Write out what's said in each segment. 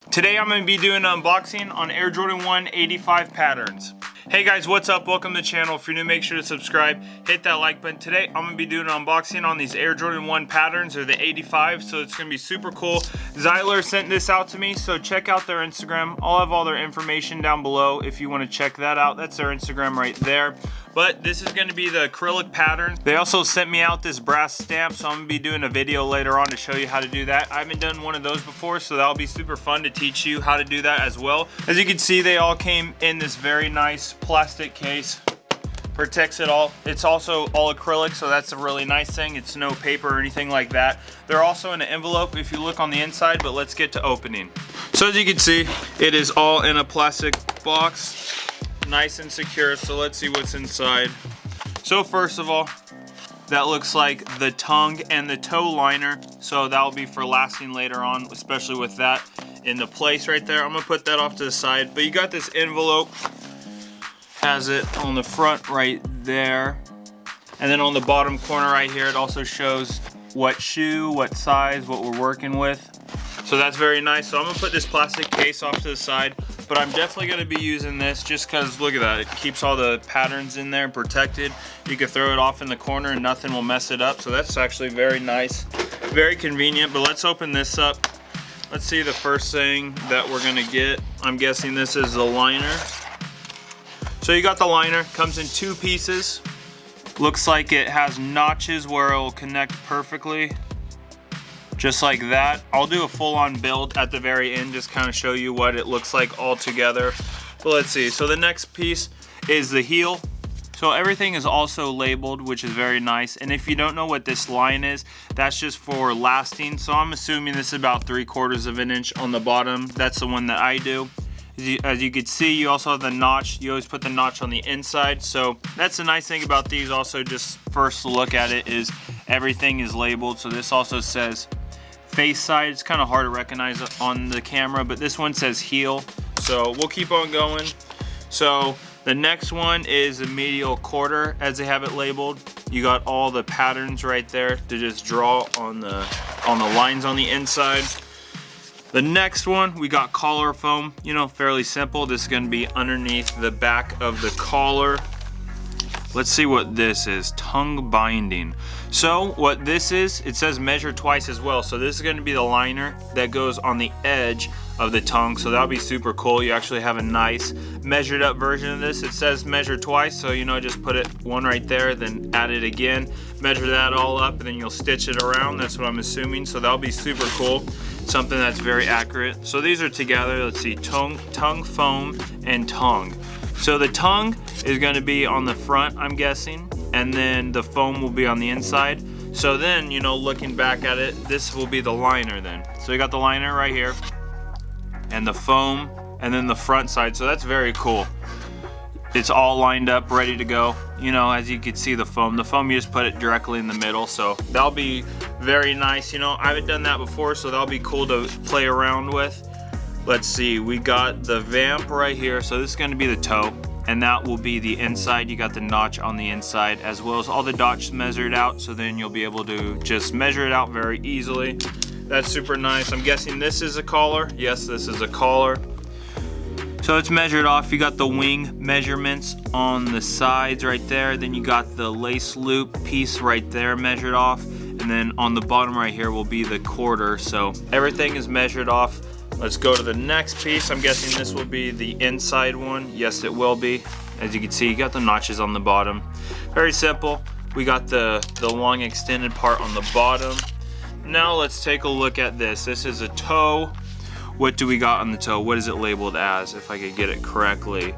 Today I'm going to be doing an unboxing on Air Jordan 1 85 patterns. Hey guys, what's up? Welcome to the channel. If you're new, make sure to subscribe, hit that like button. Today I'm going to be doing an unboxing on these Air Jordan 1 patterns, or the 85, so it's going to be super cool. Zyler sent this out to me, so check out their Instagram. I'll have all their information down below if you want to check that out. That's their Instagram right there. But this is going to be the acrylic pattern. They also sent me out this brass stamp, so I'm going to be doing a video later on to show you how to do that. I haven't done one of those before, so that'll be super fun to teach you how to do that as well. As you can see, they all came in this very nice plastic case. Protects it all. It's also all acrylic, so that's a really nice thing. It's no paper or anything like that. They're also in an envelope if you look on the inside, but let's get to opening. So as you can see, it is all in a plastic box. Nice and secure, so let's see what's inside. So first of all, that looks like the tongue and the toe liner, so that'll be for lasting later on, especially with that in the place right there. I'm gonna put that off to the side, but you got this envelope, has it on the front right there, and then on the bottom corner right here it also shows what shoe, what size, what we're working with. So that's very nice. So I'm gonna put this plastic case off to the side, but I'm definitely gonna be using this just cause look at that, it keeps all the patterns in there protected. You can throw it off in the corner and nothing will mess it up. So that's actually very nice, very convenient. But let's open this up. Let's see the first thing that we're gonna get. I'm guessing this is the liner. So you got the liner, comes in 2 pieces. Looks like it has notches where it will connect perfectly. Just like that. I'll do a full-on build at the very end, just kind of show you what it looks like all together. But let's see. So the next piece is the heel. So everything is also labeled, which is very nice. And if you don't know what this line is, that's just for lasting. So I'm assuming this is about 3/4 of an inch on the bottom. That's the one that I do. As you can see, you also have the notch. You always put the notch on the inside. So that's the nice thing about these. Also, just first look at it is everything is labeled. So this also says face side. It's kind of hard to recognize on the camera, but this one says heel. So we'll keep on going. So the next one is the medial quarter, as they have it labeled. You got all the patterns right there to just draw on the lines on the inside. The next one, we got collar foam. You know, fairly simple. This is going to be underneath the back of the collar. Let's see what this is. Tongue binding. So what this is, it says measure twice as well. So this is going to be the liner that goes on the edge of the tongue. So that'll be super cool. You actually have a nice measured up version of this. It says measure twice, so you know, just put it one right there, then add it again, measure that all up, and then you'll stitch it around. That's what I'm assuming. So that'll be super cool. Something that's very accurate. So these are together. Let's see, tongue, foam, and tongue. So the tongue is going to be on the front, I'm guessing, and then the foam will be on the inside. So then, you know, looking back at it, this will be the liner then. So you got the liner right here, and the foam, and then the front side. So that's very cool. It's all lined up, ready to go. You know, as you can see the foam you just put it directly in the middle. So that'll be very nice. You know, I haven't done that before, so that'll be cool to play around with. Let's see, we got the vamp right here. So this is going to be the toe, and that will be the inside. You got the notch on the inside, as well as all the dots measured out. So then you'll be able to just measure it out very easily. That's super nice. I'm guessing this is a collar. Yes, this is a collar. So it's measured off. You got the wing measurements on the sides right there. Then you got the lace loop piece right there measured off. And then on the bottom right here will be the quarter. So everything is measured off. Let's go to the next piece. I'm guessing this will be the inside one. Yes, it will be. As you can see, you got the notches on the bottom. Very simple. We got the long extended part on the bottom. Now let's take a look at this. This is a toe. What do we got on the toe? What is it labeled as, if I could get it correctly?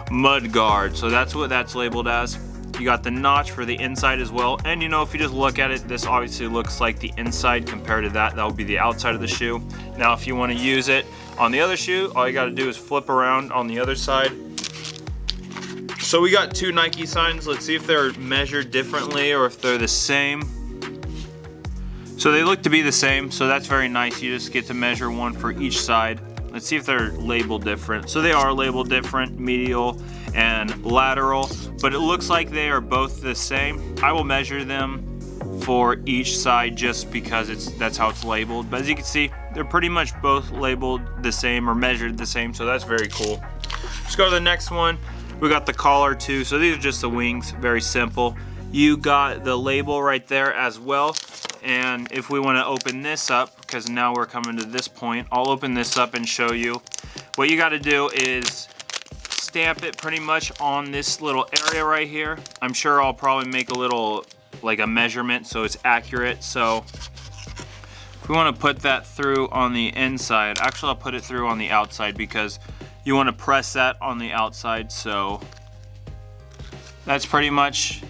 Mud guard. So that's what that's labeled as. You got the notch for the inside as well. And you know, if you just look at it, this obviously looks like the inside compared to that. That will be the outside of the shoe. Now, if you want to use it on the other shoe, all you got to do is flip around on the other side. So we got 2 Nike signs. Let's see if they're measured differently or if they're the same. So they look to be the same, so that's very nice. You just get to measure one for each side. Let's see if they're labeled different. So they are labeled different, medial and lateral, but it looks like they are both the same. I will measure them for each side just because that's how it's labeled. But as you can see, they're pretty much both labeled the same or measured the same, so that's very cool. Let's go to the next one. We got the collar too, so these are just the wings, very simple. You got the label right there as well. And if we want to open this up, because now we're coming to this point, I'll open this up and show you. What you got to do is stamp it pretty much on this little area right here. I'm sure I'll probably make a little, like a measurement so it's accurate. So if we want to put that through on the inside, actually I'll put it through on the outside because you want to press that on the outside. So that's pretty much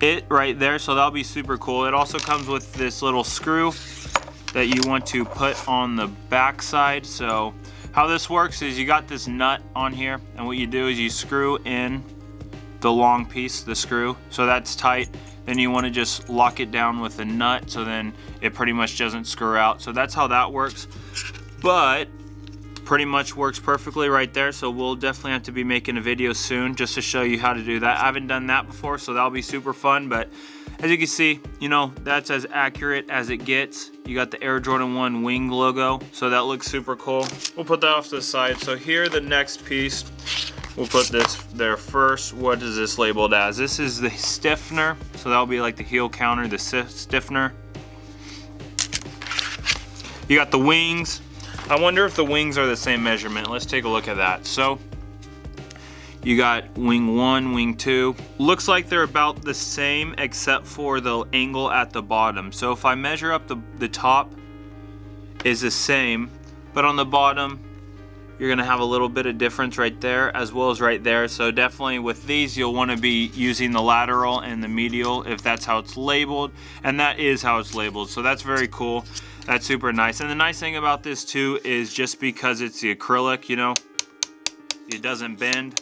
it right there. So that'll be super cool. It also comes with this little screw that you want to put on the back side. So how this works is you got this nut on here, and what you do is you screw in the long piece, the screw, so that's tight. Then you want to just lock it down with a nut so then it pretty much doesn't screw out. So that's how that works, but pretty much works perfectly right there. So we'll definitely have to be making a video soon just to show you how to do that. I haven't done that before, so that'll be super fun. But as you can see, you know, that's as accurate as it gets. You got the Air Jordan 1 wing logo, so that looks super cool. We'll put that off to the side. So here, the next piece, we'll put this there first. What is this labeled as? This is the stiffener, so that'll be like the heel counter, the stiffener. You got the wings. I wonder if the wings are the same measurement. Let's take a look at that. So you got wing 1, wing 2. Looks like they're about the same except for the angle at the bottom. So if I measure up, the top is the same, but on the bottom, you're gonna have a little bit of difference right there as well as right there. So definitely with these, you'll wanna be using the lateral and the medial if that's how it's labeled, and that is how it's labeled. So that's very cool. That's super nice. And the nice thing about this too is just because it's the acrylic, you know, it doesn't bend.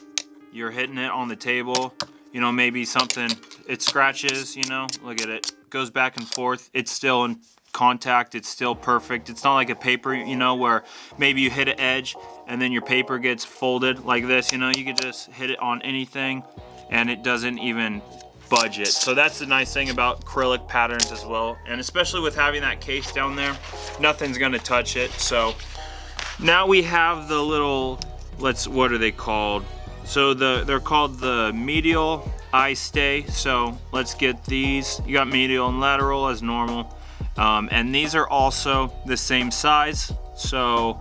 You're hitting it on the table, you know, maybe something, it scratches, you know, look at it, goes back and forth. It's still in contact, it's still perfect. It's not like a paper, you know, where maybe you hit an edge and then your paper gets folded like this, you know, you could just hit it on anything and it doesn't even budge it. So that's the nice thing about acrylic patterns as well. And especially with having that case down there, nothing's gonna touch it. So now we have the little, what are they called? So they're called the medial eye stay. So let's get these. You got medial and lateral as normal. And these are also the same size. So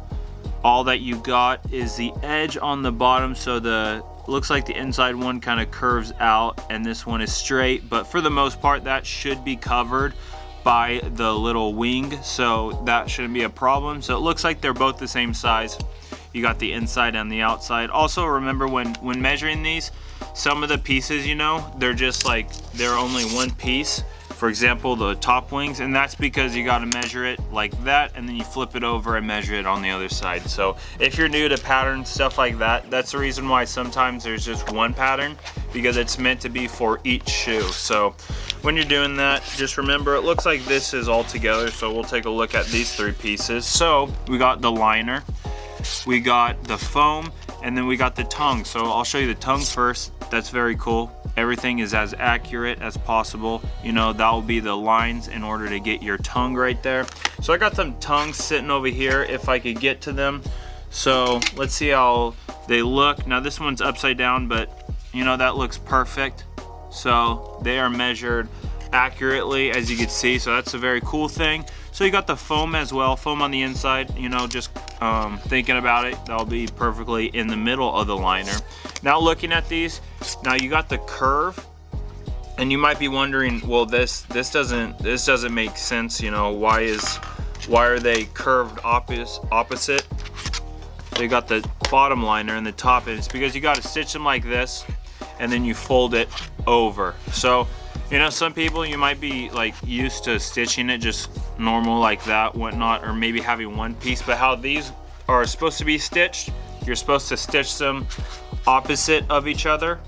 all that you got is the edge on the bottom. So looks like the inside one kind of curves out and this one is straight, but for the most part that should be covered by the little wing, so that shouldn't be a problem. So it looks like they're both the same size. You got the inside and the outside. Also remember when measuring these, some of the pieces, you know, they're just like, they're only one piece. For example, the top wings, and that's because you got to measure it like that, and then you flip it over and measure it on the other side. So if you're new to patterns, stuff like that, that's the reason why sometimes there's just one pattern, because it's meant to be for each shoe. So when you're doing that, just remember it looks like this is all together. So we'll take a look at these three pieces. So we got the liner, we got the foam, and then we got the tongue. So I'll show you the tongue first. That's very cool. Everything is as accurate as possible. You know, that will be the lines in order to get your tongue right there. So I got some tongues sitting over here if I could get to them. So let's see how they look. Now this one's upside down, but you know, that looks perfect. So they are measured accurately, as you can see. So that's a very cool thing. So you got the foam as well, foam on the inside, you know, just thinking about it, that'll be perfectly in the middle of the liner. Now looking at these, now you got the curve, and you might be wondering, well, this doesn't make sense, you know, why are they curved opposite? So you got the bottom liner and the top, and it's because you got to stitch them like this, and then you fold it over. So, you know, some people, you might be like used to stitching it just normal like that, whatnot, or maybe having one piece, but how these are supposed to be stitched, you're supposed to stitch them opposite of each other.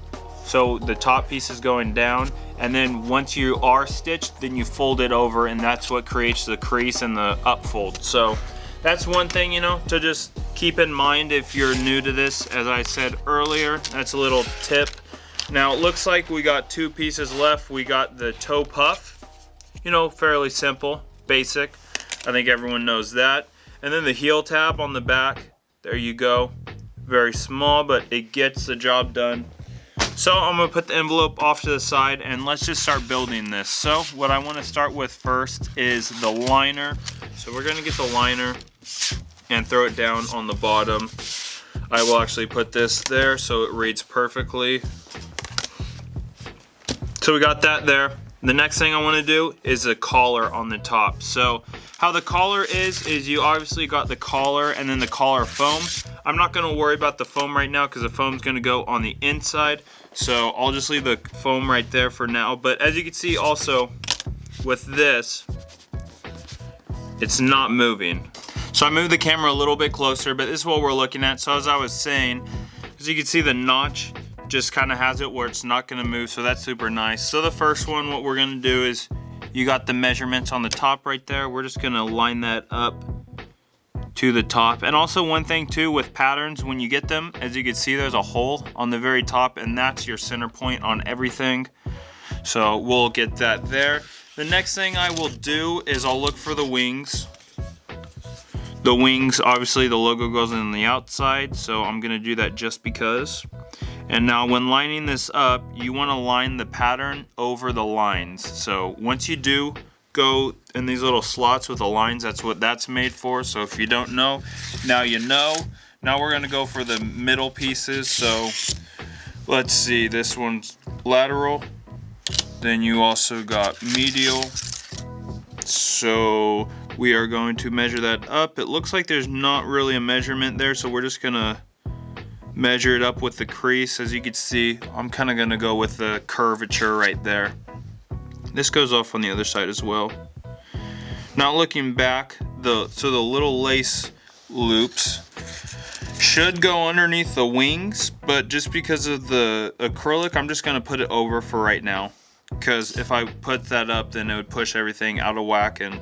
So the top piece is going down, and then once you are stitched, then you fold it over, and that's what creates the crease and the upfold. So that's one thing, you know, to just keep in mind if you're new to this. As I said earlier, that's a little tip. Now it looks like we got two pieces left. We got the toe puff, you know, fairly simple, basic. I think everyone knows that. And then the heel tab on the back, there you go. Very small, but it gets the job done. So I'm gonna put the envelope off to the side and let's just start building this. So what I wanna start with first is the liner. So we're gonna get the liner and throw it down on the bottom. I will actually put this there so it reads perfectly. So we got that there. The next thing I wanna do is a collar on the top. So how the collar is you obviously got the collar and then the collar foam. I'm not gonna worry about the foam right now because the foam's gonna go on the inside. So I'll just leave the foam right there for now. But as you can see also with this, it's not moving. So I moved the camera a little bit closer, but this is what we're looking at. So as I was saying, as you can see, the notch just kind of has it where it's not gonna move, so that's super nice. So the first one, what we're gonna do is, you got the measurements on the top right there. We're just gonna line that up to the top. And also one thing too with patterns, when you get them, as you can see, there's a hole on the very top and that's your center point on everything. So we'll get that there. The next thing I will do is I'll look for the wings. The wings, obviously the logo goes on the outside, so I'm gonna do that just because. And now when lining this up, you wanna line the pattern over the lines. So once you do go in these little slots with the lines, that's what that's made for. So if you don't know, now you know. Now we're gonna go for the middle pieces. So let's see, this one's lateral. Then you also got medial. So we are going to measure that up. It looks like there's not really a measurement there, so we're just gonna measure it up with the crease. As you can see, I'm kind of gonna go with the curvature right there. This goes off on the other side as well. Now looking back, the little lace loops should go underneath the wings, but just because of the acrylic, I'm just gonna put it over for right now. Because if I put that up, then it would push everything out of whack, and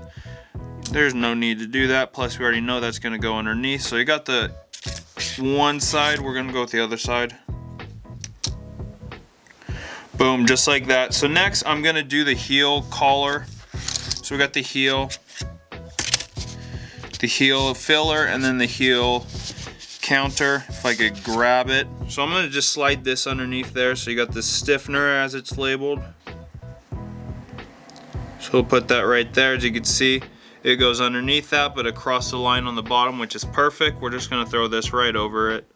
there's no need to do that. Plus we already know that's gonna go underneath. So you got the one side, we're gonna go with the other side. Boom, just like that. So next I'm gonna do the heel collar. So we got the heel filler, and then the heel counter, if I could grab it. So I'm gonna just slide this underneath there. So you got the stiffener as it's labeled. So we'll put that right there. As you can see, it goes underneath that, but across the line on the bottom, which is perfect. We're just gonna throw this right over it.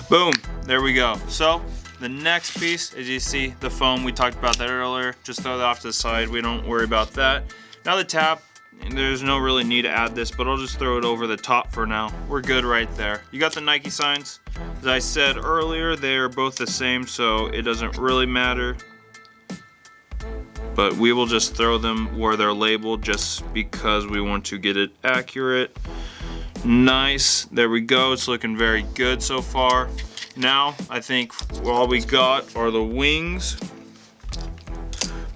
Boom, there we go. So the next piece, as you see, the foam, we talked about that earlier. Just throw that off to the side, we don't worry about that. Now the tab, there's no really need to add this, but I'll just throw it over the top for now. We're good right there. You got the Nike signs. As I said earlier, they're both the same, so it doesn't really matter. But we will just throw them where they're labeled just because we want to get it accurate. Nice, there we go. It's looking very good so far. Now, I think all we got are the wings.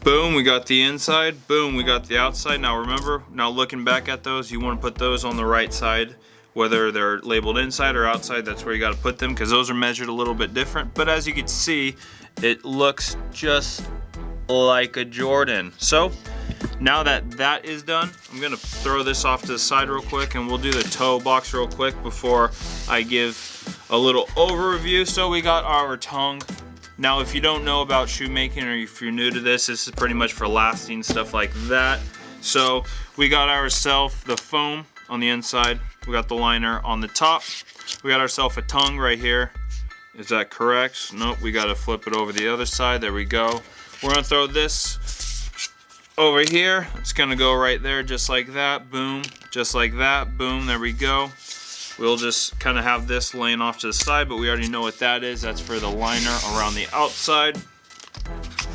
Boom, we got the inside. Boom, we got the outside. Now remember, now looking back at those, you want to put those on the right side. Whether they're labeled inside or outside, that's where you got to put them because those are measured a little bit different. But as you can see, it looks just like a Jordan. So now that that is done, I'm gonna throw this off to the side real quick and we'll do the toe box real quick before I give a little overview. So we got our tongue. Now if you don't know about shoemaking or if you're new to this is pretty much for lasting, stuff like that. So we got ourselves the foam on the inside, we got the liner on the top, we got ourselves a tongue right here. Is that correct? Nope, we gotta flip it over the other side. There we go. We're gonna throw this over here. It's gonna go right there just like that. Boom, just like that. Boom, there we go. We'll just kind of have this laying off to the side, but we already know what that is. That's for the liner around the outside.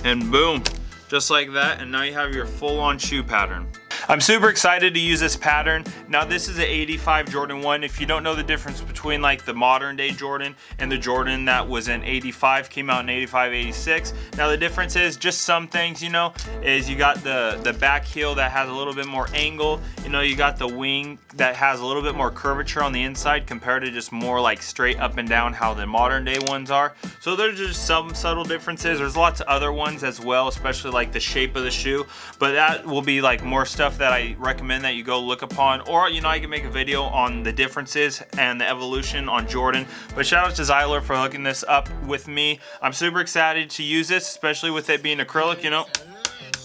And boom, just like that. And now you have your full-on shoe pattern. I'm super excited to use this pattern. Now this is an 85 Jordan 1. If you don't know the difference between like the modern day Jordan and the Jordan that was in 85, came out in 85, 86. Now the difference is just some things, you know, is you got the back heel that has a little bit more angle. You know, you got the wing that has a little bit more curvature on the inside compared to just more like straight up and down how the modern day ones are. So there's just some subtle differences. There's lots of other ones as well, especially like the shape of the shoe, but that will be like more stuff that I recommend that you go look upon, or you know, I can make a video on the differences and the evolution on Jordan. But shout out to Zyler for hooking this up with me. I'm super excited to use this, especially with it being acrylic. You know,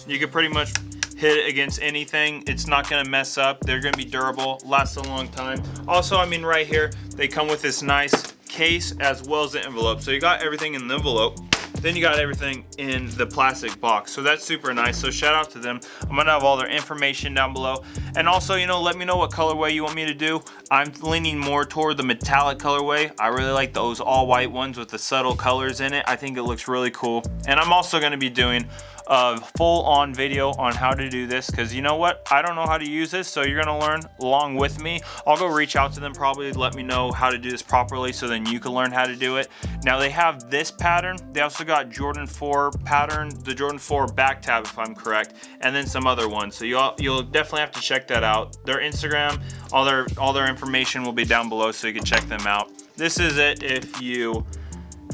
you can pretty much hit it against anything. It's not gonna mess up. They're gonna be durable, last a long time. Also, I mean, right here, they come with this nice case as well as the envelope. So you got everything in the envelope, then you got everything in the plastic box. So that's super nice. So shout out to them. I'm gonna have all their information down below. And also, you know, let me know what colorway you want me to do. I'm leaning more toward the metallic colorway. I really like those all white ones with the subtle colors in it. I think it looks really cool. And I'm also gonna be doing a full-on video on how to do this, because you know what, I don't know how to use this, so you're gonna learn along with me. I'll go reach out to them, probably let me know how to do this properly, so then you can learn how to do it. Now they have this pattern. They also got Jordan 4 pattern, the Jordan 4 back tab if I'm correct, and then some other ones. So you'll definitely have to check that out. Their Instagram, all their information will be down below, so you can check them out. This is it if you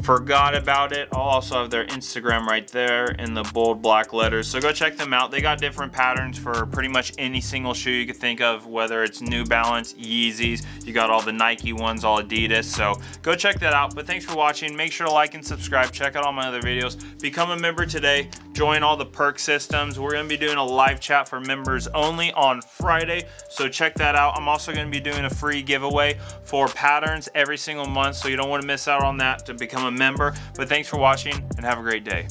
forgot about it. I'll also have their Instagram right there in the bold black letters, so go check them out. They got different patterns for pretty much any single shoe you could think of, whether it's New Balance, Yeezys, you got all the Nike ones, all Adidas, so go check that out. But thanks for watching. Make sure to like and subscribe. Check out all my other videos. Become a member today. Join all the perk systems. We're gonna be doing a live chat for members only on Friday, so check that out. I'm also gonna be doing a free giveaway for patterns every single month, so you don't want to miss out on that to become a member. But thanks for watching and have a great day.